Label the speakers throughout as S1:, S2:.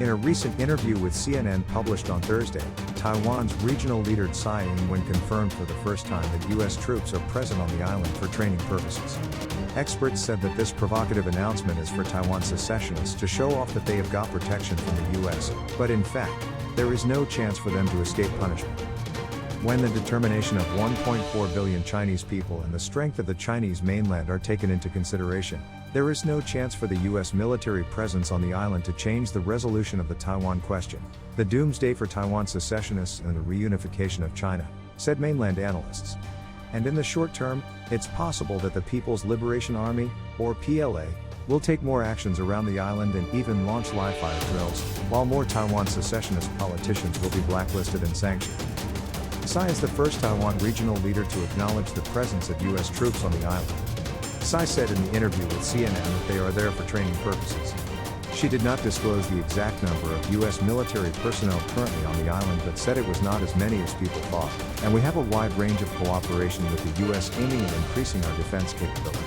S1: In a recent interview with CNN published on Thursday, Taiwan's regional leader Tsai Ing-wen confirmed for the first time that U.S. troops are present on the island for training purposes. Experts said that this provocative announcement is for Taiwan secessionists to show off that they have got protection from the U.S., but in fact, there is no chance for them to escape punishment. When the determination of 1.4 billion Chinese people and the strength of the Chinese mainland are taken into consideration, there is no chance for the U.S. military presence on the island to change the resolution of the Taiwan question, the doomsday for Taiwan secessionists and the reunification of China, said mainland analysts. And in the short term, it's possible that the People's Liberation Army, or PLA, will take more actions around the island and even launch live-fire drills, while more Taiwan secessionist politicians will be blacklisted and sanctioned. Tsai is the first Taiwan regional leader to acknowledge the presence of U.S. troops on the island. Tsai said in the interview with CNN that they are there for training purposes. She did not disclose the exact number of U.S. military personnel currently on the island but said it was not as many as people thought, and we have a wide range of cooperation with the U.S. aiming at increasing our defense capability.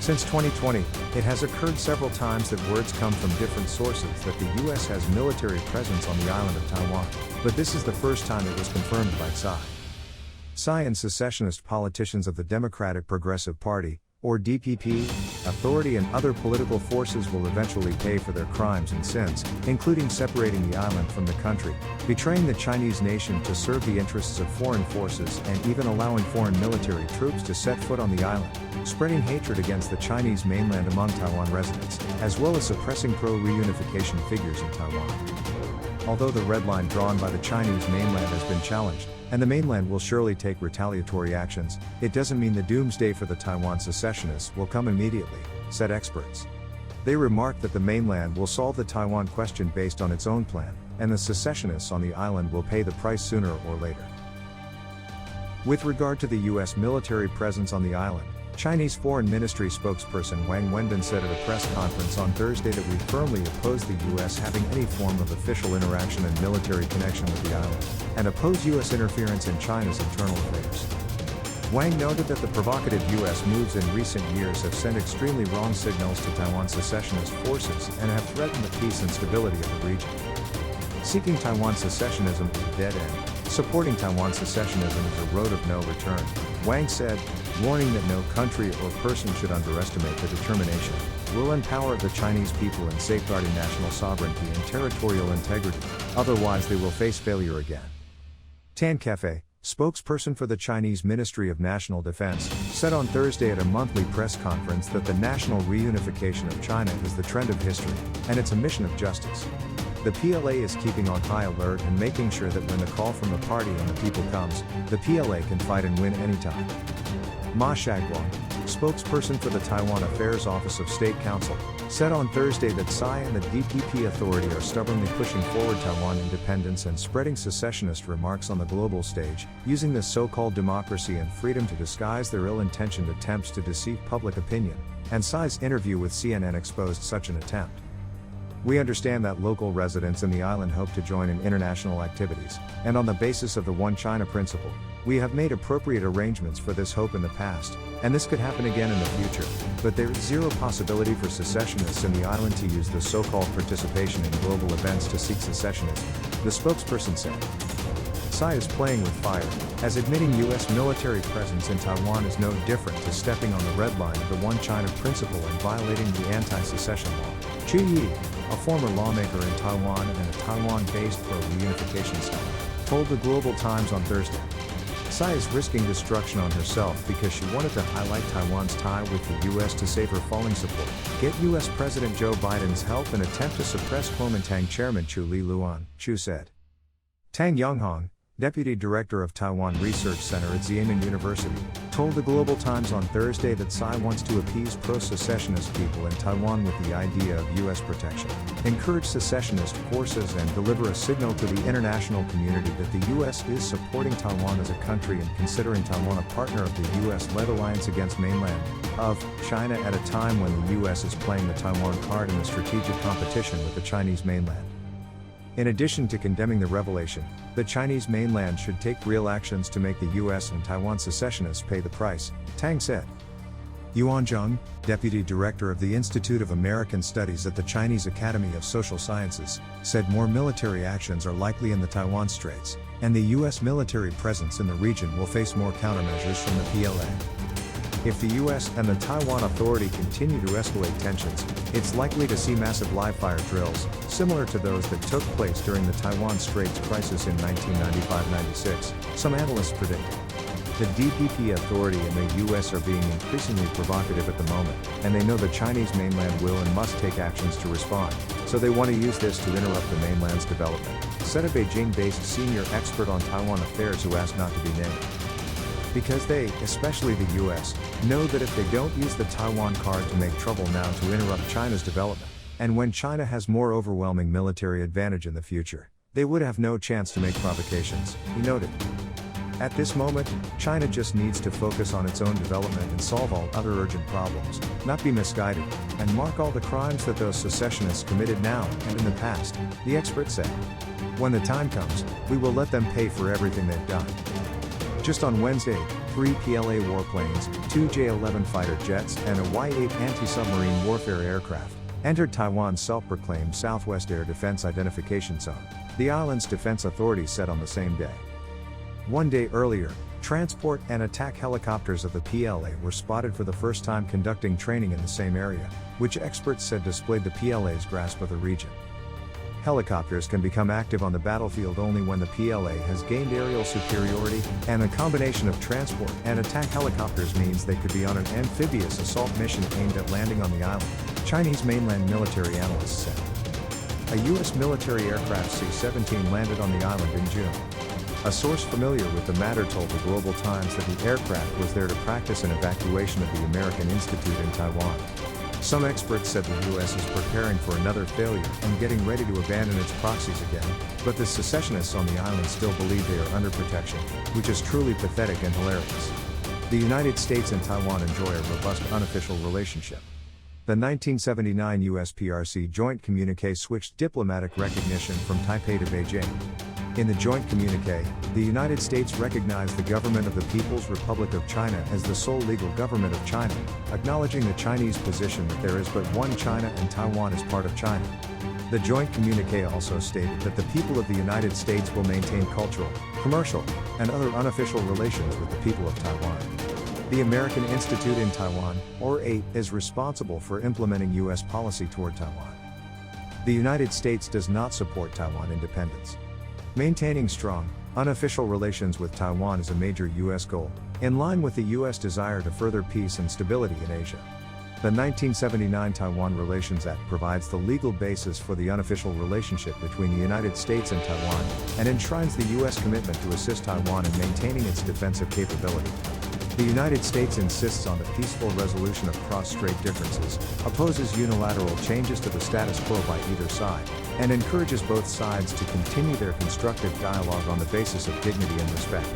S1: Since 2020, it has occurred several times that words come from different sources that the U.S. has military presence on the island of Taiwan, but this is the first time it was confirmed by Tsai. Tsai and secessionist politicians of the Democratic Progressive Party, or DPP, authority and other political forces will eventually pay for their crimes and sins, including separating the island from the country, betraying the Chinese nation to serve the interests of foreign forces and even allowing foreign military troops to set foot on the island, spreading hatred against the Chinese mainland among Taiwan residents, as well as suppressing pro-reunification figures in Taiwan. Although the red line drawn by the Chinese mainland has been challenged, and the mainland will surely take retaliatory actions, it doesn't mean the doomsday for the Taiwan secessionists will come immediately, said experts. They remarked that the mainland will solve the Taiwan question based on its own plan, and the secessionists on the island will pay the price sooner or later. With regard to the U.S. military presence on the island, Chinese Foreign Ministry spokesperson Wang Wenbin said at a press conference on Thursday that we firmly oppose the U.S. having any form of official interaction and military connection with the island, and oppose U.S. interference in China's internal affairs. Wang noted that the provocative U.S. moves in recent years have sent extremely wrong signals to Taiwan secessionist forces and have threatened the peace and stability of the region. Seeking Taiwan secessionism is a dead end. Supporting Taiwan secessionism is a road of no return, Wang said, warning that no country or person should underestimate the determination, will empower the Chinese people in safeguarding national sovereignty and territorial integrity, otherwise they will face failure again. Tan Cafe, spokesperson for the Chinese Ministry of National Defense, said on Thursday at a monthly press conference that the national reunification of China is the trend of history, and it's a mission of justice. The PLA is keeping on high alert and making sure that when the call from the party and the people comes, the PLA can fight and win anytime. Ma Shaguang, spokesperson for the Taiwan Affairs Office of State Council, said on Thursday that Tsai and the DPP authority are stubbornly pushing forward Taiwan independence and spreading secessionist remarks on the global stage, using this so-called democracy and freedom to disguise their ill-intentioned attempts to deceive public opinion, and Tsai's interview with CNN exposed such an attempt. We understand that local residents in the island hope to join in international activities, and on the basis of the One China principle, we have made appropriate arrangements for this hope in the past, and this could happen again in the future, but there is zero possibility for secessionists in the island to use the so-called participation in global events to seek secessionism, the spokesperson said. Tsai is playing with fire, as admitting U.S. military presence in Taiwan is no different to stepping on the red line of the One China principle and violating the anti-secession law. Chu Yi, a former lawmaker in Taiwan and a Taiwan-based pro-reunification scholar, told the Global Times on Thursday. Tsai is risking destruction on herself because she wanted to highlight Taiwan's tie with the U.S. to save her falling support, get U.S. President Joe Biden's help and attempt to suppress Kuomintang Chairman Chu Li-luan, Chu said. Tang Yonghong, deputy director of Taiwan Research Center at Xiamen University, told the Global Times on Thursday that Tsai wants to appease pro-secessionist people in Taiwan with the idea of U.S. protection, encourage secessionist forces and deliver a signal to the international community that the U.S. is supporting Taiwan as a country and considering Taiwan a partner of the U.S.-led alliance against mainland, of China at a time when the U.S. is playing the Taiwan card in the strategic competition with the Chinese mainland. In addition to condemning the revelation, the Chinese mainland should take real actions to make the U.S. and Taiwan secessionists pay the price, Tang said. Yuan Zheng, deputy director of the Institute of American Studies at the Chinese Academy of Social Sciences, said more military actions are likely in the Taiwan Straits, and the U.S. military presence in the region will face more countermeasures from the PLA. If the US and the Taiwan Authority continue to escalate tensions, it's likely to see massive live-fire drills, similar to those that took place during the Taiwan Straits crisis in 1995-96, some analysts predict. The DPP Authority and the US are being increasingly provocative at the moment, and they know the Chinese mainland will and must take actions to respond, so they want to use this to interrupt the mainland's development, said a Beijing-based senior expert on Taiwan affairs who asked not to be named. Because they, especially the US, know that if they don't use the Taiwan card to make trouble now to interrupt China's development, and when China has more overwhelming military advantage in the future, they would have no chance to make provocations, he noted. At this moment, China just needs to focus on its own development and solve all other urgent problems, not be misguided, and mark all the crimes that those secessionists committed now and in the past, the expert said. When the time comes, we will let them pay for everything they've done. Just on Wednesday, 3 PLA warplanes, 2 J-11 fighter jets, and a Y-8 anti-submarine warfare aircraft entered Taiwan's self-proclaimed Southwest Air Defense Identification Zone, the island's defense authorities said on the same day. One day earlier, transport and attack helicopters of the PLA were spotted for the first time conducting training in the same area, which experts said displayed the PLA's grasp of the region. Helicopters can become active on the battlefield only when the PLA has gained aerial superiority, and a combination of transport and attack helicopters means they could be on an amphibious assault mission aimed at landing on the island, Chinese mainland military analysts said. A U.S. military aircraft C-17 landed on the island in June. A source familiar with the matter told the Global Times that the aircraft was there to practice an evacuation of the American Institute in Taiwan. Some experts said the U.S. is preparing for another failure and getting ready to abandon its proxies again, but the secessionists on the island still believe they are under protection, which is truly pathetic and hilarious. The United States and Taiwan enjoy a robust unofficial relationship. The 1979 US-PRC joint communique switched diplomatic recognition from Taipei to Beijing. In the joint communique, the United States recognized the government of the People's Republic of China as the sole legal government of China, acknowledging the Chinese position that there is but one China and Taiwan is part of China. The joint communique also stated that the people of the United States will maintain cultural, commercial, and other unofficial relations with the people of Taiwan. The American Institute in Taiwan, or AIT, is responsible for implementing U.S. policy toward Taiwan. The United States does not support Taiwan independence. Maintaining strong, unofficial relations with Taiwan is a major U.S. goal, in line with the U.S. desire to further peace and stability in Asia. The 1979 Taiwan Relations Act provides the legal basis for the unofficial relationship between the United States and Taiwan, and enshrines the U.S. commitment to assist Taiwan in maintaining its defensive capability. The United States insists on the peaceful resolution of cross-strait differences, opposes unilateral changes to the status quo by either side, and encourages both sides to continue their constructive dialogue on the basis of dignity and respect.